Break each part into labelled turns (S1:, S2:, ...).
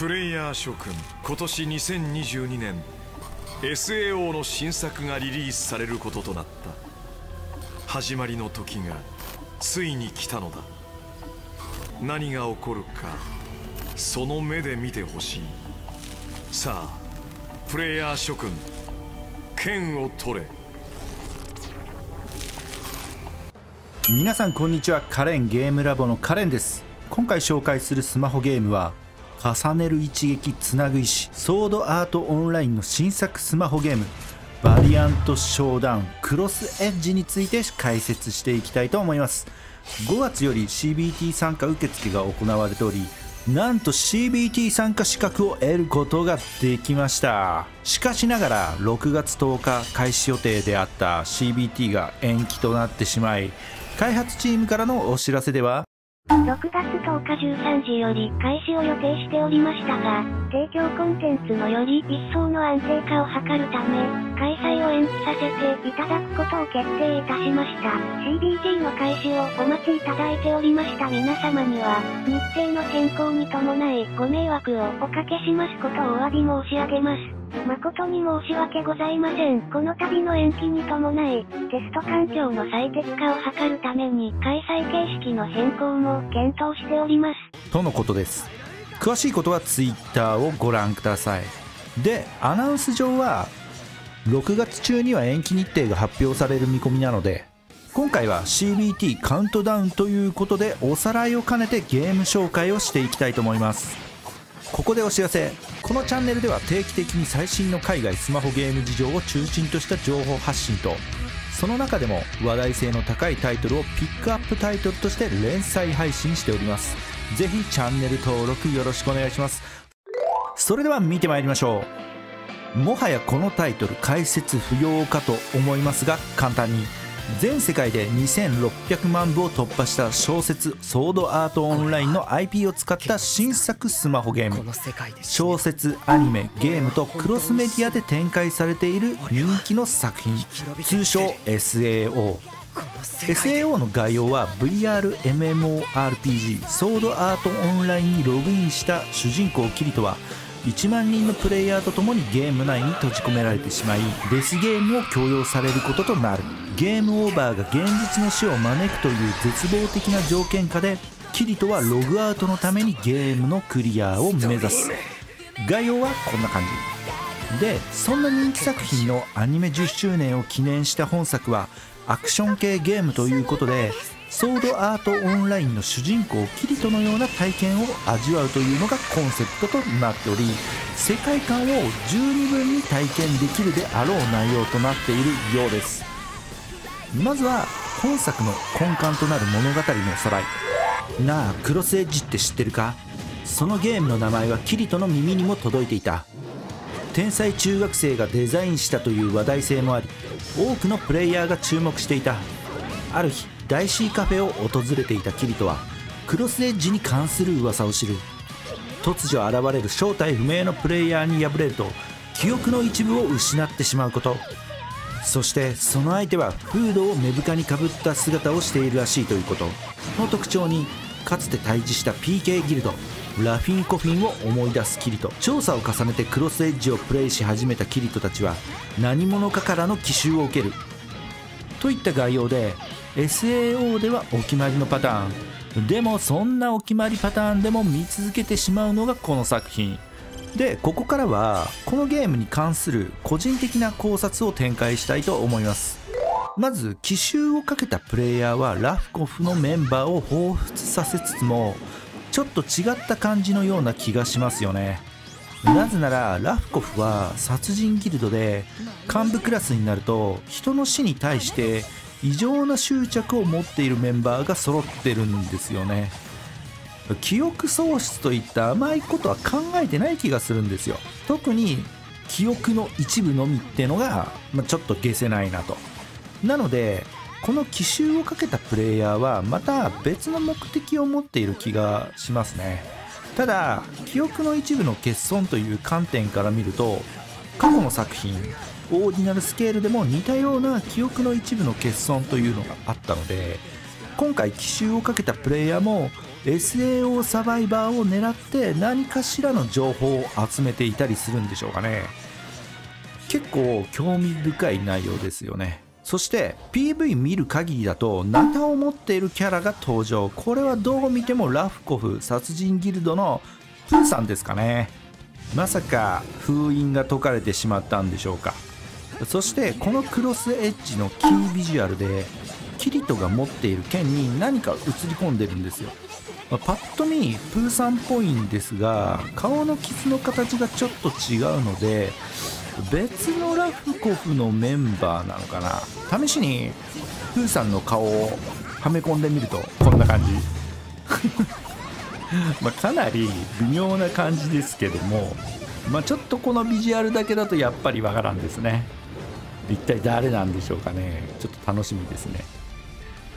S1: プレイヤー諸君、今年2022年 SAO の新作がリリースされることとなった。始まりの時がついに来たのだ。何が起こるかその目で見てほしい。さあプレイヤー諸君、剣を取れ。
S2: 皆さんこんにちは。カレンゲームラボのカレンです。今回紹介するスマホゲームは重ねる一撃つなぐ石ソードアートオンラインの新作スマホゲームバリアントショーダウンクロスエッジについて解説していきたいと思います。5月より CBT 参加受付が行われており、なんと CBT 参加資格を得ることができました。しかしながら6月10日開始予定であった CBT が延期となってしまい、開発チームからのお知らせでは
S3: 6月10日13時より開始を予定しておりましたが、提供コンテンツのより一層の安定化を図るため、開催を延期させていただくことを決定いたしました。CBT の開始をお待ちいただいておりました皆様には、日程の変更に伴いご迷惑をおかけしますことをお詫び申し上げます。誠に申し訳ございません。この度の延期に伴い、テスト環境の最適化を図るために開催形式の変更も検討しております
S2: とのことです。詳しいことは Twitter をご覧ください。で、アナウンス上は6月中には延期日程が発表される見込みなので、今回は CBT カウントダウンということでおさらいを兼ねてゲーム紹介をしていきたいと思います。ここでお知らせ。このチャンネルでは定期的に最新の海外スマホゲーム事情を中心とした情報発信と、その中でも話題性の高いタイトルをピックアップタイトルとして連載配信しております。ぜひチャンネル登録よろしくお願いします。それでは見てまいりましょう。もはやこのタイトル解説不要かと思いますが、簡単に全世界で2600万部を突破した小説ソードアートオンラインの IP を使った新作スマホゲーム。小説、アニメ、ゲームとクロスメディアで展開されている人気の作品、通称 SAO。SAO の概要は VR-MMORPG ソードアートオンラインにログインした主人公キリトは1万人のプレイヤーと共にゲーム内に閉じ込められてしまい、デスゲームを強要されることとなる。ゲームオーバーが現実の死を招くという絶望的な条件下で、キリトはログアウトのためにゲームのクリアを目指す。概要はこんな感じで、そんな人気作品のアニメ10周年を記念した本作はアクション系ゲームということで、ソードアートオンラインの主人公キリトのような体験を味わうというのがコンセプトとなっており、世界観を十二分に体験できるであろう内容となっているようです。まずは本作の根幹となる物語のおさらい。なあ、クロスエッジって知ってるか？そのゲームの名前はキリトの耳にも届いていた。天才中学生がデザインしたという話題性もあり、多くのプレイヤーが注目していた。ある日ダイシーカフェを訪れていたキリトはクロスエッジに関する噂を知る。突如現れる正体不明のプレイヤーに敗れると記憶の一部を失ってしまうこと、そしてその相手はフードを目深にかぶった姿をしているらしいということの特徴に、かつて対峙した PK ギルドラフィンコフィンを思い出すキリト。調査を重ねてクロスエッジをプレイし始めたキリトたちは何者かからの奇襲を受けるといった概要で、 SAO ではお決まりのパターンでも、そんなお決まりパターンでも見続けてしまうのがこの作品で、ここからはこのゲームに関する個人的な考察を展開したいと思います。まず奇襲をかけたプレイヤーはラフコフのメンバーを彷彿させつつも、ちょっと違った感じのような気がしますよね。なぜならラフコフは殺人ギルドで幹部クラスになると人の死に対して異常な執着を持っているメンバーが揃ってるんですよね。記憶喪失といった甘いことは考えてない気がするんですよ。特に記憶の一部のみってのが、ちょっと解せないなと。なのでこの奇襲をかけたプレイヤーはまた別の目的を持っている気がしますね。ただ記憶の一部の欠損という観点から見ると、過去の作品オーディナルスケールでも似たような記憶の一部の欠損というのがあったので、今回奇襲をかけたプレイヤーも SAO サバイバーを狙って何かしらの情報を集めていたりするんでしょうかね。結構興味深い内容ですよね。そして PV 見る限りだとナタを持っているキャラが登場。これはどう見てもラフコフ殺人ギルドのプーさんですかね。まさか封印が解かれてしまったんでしょうか。そしてこのクロスエッジのキービジュアルでキリトが持っている剣に何か映り込んでるんですよ。パッと見プーさんっぽいんですが、顔の傷の形がちょっと違うので別のラフコフのメンバーなのかな。試しにプーさんの顔をはめ込んでみるとこんな感じかなり微妙な感じですけども、ちょっとこのビジュアルだけだとやっぱりわからんですね。一体誰なんでしょうかね。ちょっと楽しみですね。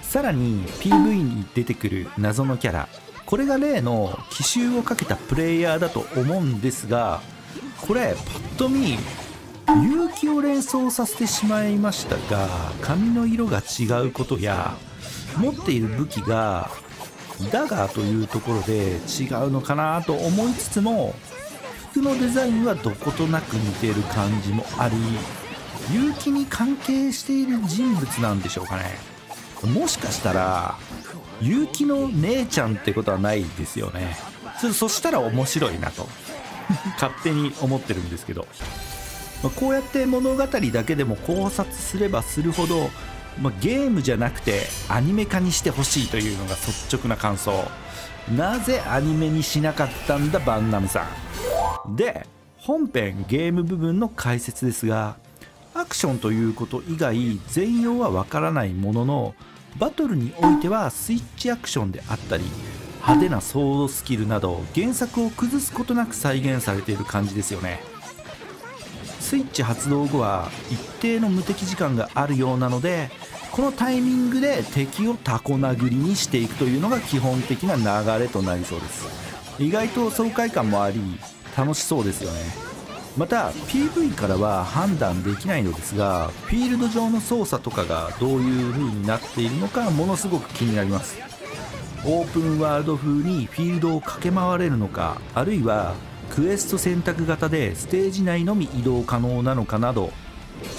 S2: さらに PV に出てくる謎のキャラ、これが例の奇襲をかけたプレイヤーだと思うんですが、これパッと見勇気を連想させてしまいましたが、髪の色が違うことや持っている武器がダガーというところで違うのかなと思いつつも、服のデザインはどことなく似ている感じもあり、結城に関係している人物なんでしょうかね。もしかしたら結城の姉ちゃんってことはないですよね。そしたら面白いなと勝手に思ってるんですけど、こうやって物語だけでも考察すればするほど、ゲームじゃなくてアニメ化にしてほしいというのが率直な感想。なぜアニメにしなかったんだバンナムさん。で、本編ゲーム部分の解説ですが、アクションということ以外全容はわからないものの、バトルにおいてはスイッチアクションであったり派手なソードスキルなど原作を崩すことなく再現されている感じですよね。スイッチ発動後は一定の無敵時間があるようなので、このタイミングで敵をタコ殴りにしていくというのが基本的な流れとなりそうです。意外と爽快感もあり楽しそうですよね。また PV からは判断できないのですが、フィールド上の操作とかがどういう風になっているのかものすごく気になります。オープンワールド風にフィールドを駆け回れるのか、あるいはクエスト選択型でステージ内のみ移動可能なのかなど、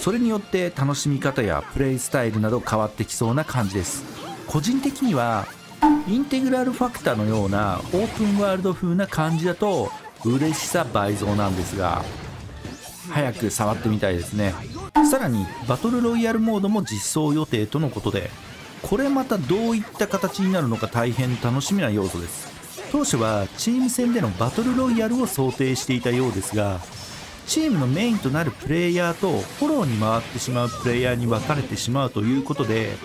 S2: それによって楽しみ方やプレイスタイルなど変わってきそうな感じです。個人的にはインテグラルファクターのようなオープンワールド風な感じだと嬉しさ倍増なんですが、早く触ってみたいですね。さらにバトルロイヤルモードも実装予定とのことで、これまたどういった形になるのか大変楽しみな要素です。当初はチーム戦でのバトルロイヤルを想定していたようですが、チームのメインとなるプレイヤーとフォローに回ってしまうプレイヤーに分かれてしまうということで、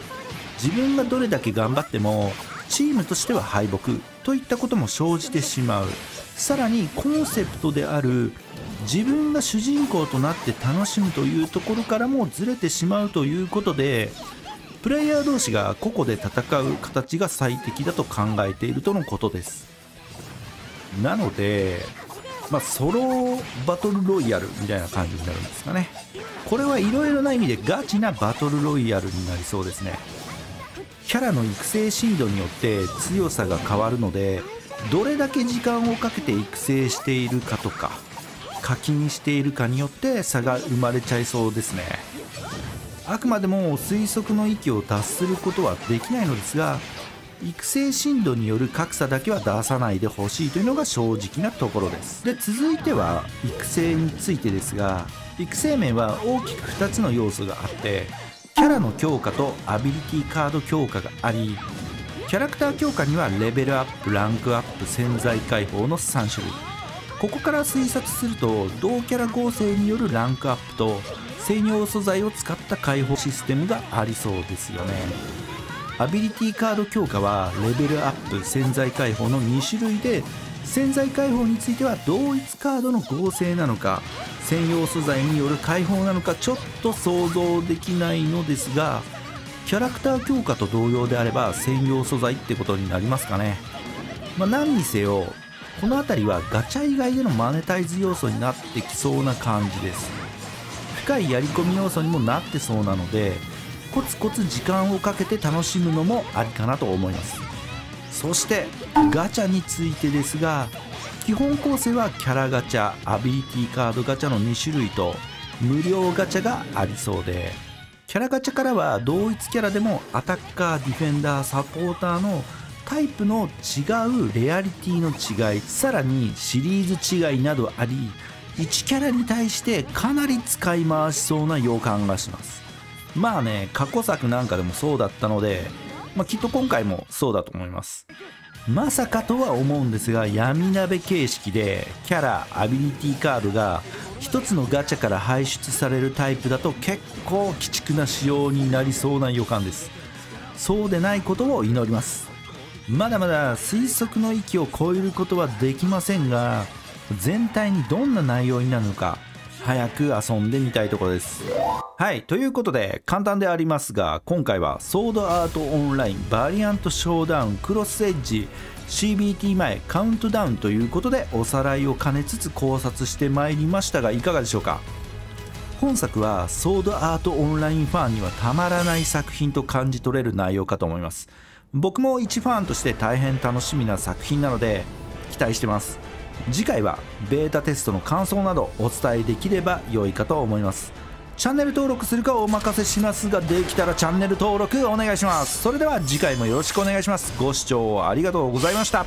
S2: 自分がどれだけ頑張ってもチームとしては敗北といったことも生じてしまう。さらにコンセプトである自分が主人公となって楽しむというところからもずれてしまうということで、プレイヤー同士が個々で戦う形が最適だと考えているとのことです。なので、ソロバトルロイヤルみたいな感じになるんですかね。これはいろいろな意味でガチなバトルロイヤルになりそうですね。キャラの育成進度によって強さが変わるので、どれだけ時間をかけて育成しているかとか課金しているかによって差が生まれちゃいそうですね。あくまでも推測の域を達することはできないのですが、育成進度による格差だけは出さないでほしいというのが正直なところです。で、続いては育成についてですが、育成面は大きく2つの要素があって、キャラの強化とアビリティカード強化があり、キャラクター強化にはレベルアップ、ランクアップ、潜在解放の3種類。ここから推察すると、同キャラ合成によるランクアップと専用素材を使った解放システムがありそうですよね。アビリティカード強化はレベルアップ、潜在解放の2種類で、潜在解放については同一カードの合成なのか専用素材による解放なのかちょっと想像できないのですが、キャラクター強化と同様であれば専用素材ってことになりますかね。何にせよこの辺りはガチャ以外でのマネタイズ要素になってきそうな感じです。深いやり込み要素にもなってそうなので、コツコツ時間をかけて楽しむのもありかなと思います。そしてガチャについてですが、基本構成はキャラガチャ、アビリティカードガチャの2種類と無料ガチャがありそうで、キャラガチャからは同一キャラでもアタッカー、ディフェンダー、サポーターのタイプの違うレアリティの違い、さらにシリーズ違いなどあり、1キャラに対してかなり使い回しそうな予感がします。まあね、過去作なんかでもそうだったので、きっと今回もそうだと思います。まさかとは思うんですが、闇鍋形式でキャラ、アビリティカードが一つのガチャから排出されるタイプだと結構鬼畜な仕様になりそうな予感です。そうでないことを祈ります。まだまだ推測の域を超えることはできませんが、全体にどんな内容になるのか早く遊んでみたいところです。はい、ということで簡単でありますが、今回はソードアートオンラインバリアントショーダウンクロスエッジ CBT 前カウントダウンということでおさらいを兼ねつつ考察してまいりましたが、いかがでしょうか。本作はソードアートオンラインファンにはたまらない作品と感じ取れる内容かと思います。僕も一ファンとして大変楽しみな作品なので期待してます。次回はベータテストの感想などお伝えできれば良いかと思います。チャンネル登録するかお任せしますが、できたらチャンネル登録お願いします。それでは次回もよろしくお願いします。ご視聴ありがとうございました。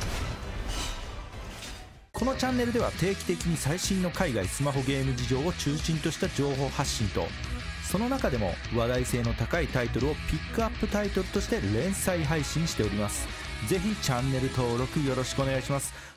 S2: このチャンネルでは定期的に最新の海外スマホゲーム事情を中心とした情報発信と、その中でも話題性の高いタイトルをピックアップタイトルとして連載配信しております。ぜひチャンネル登録よろしくお願いします。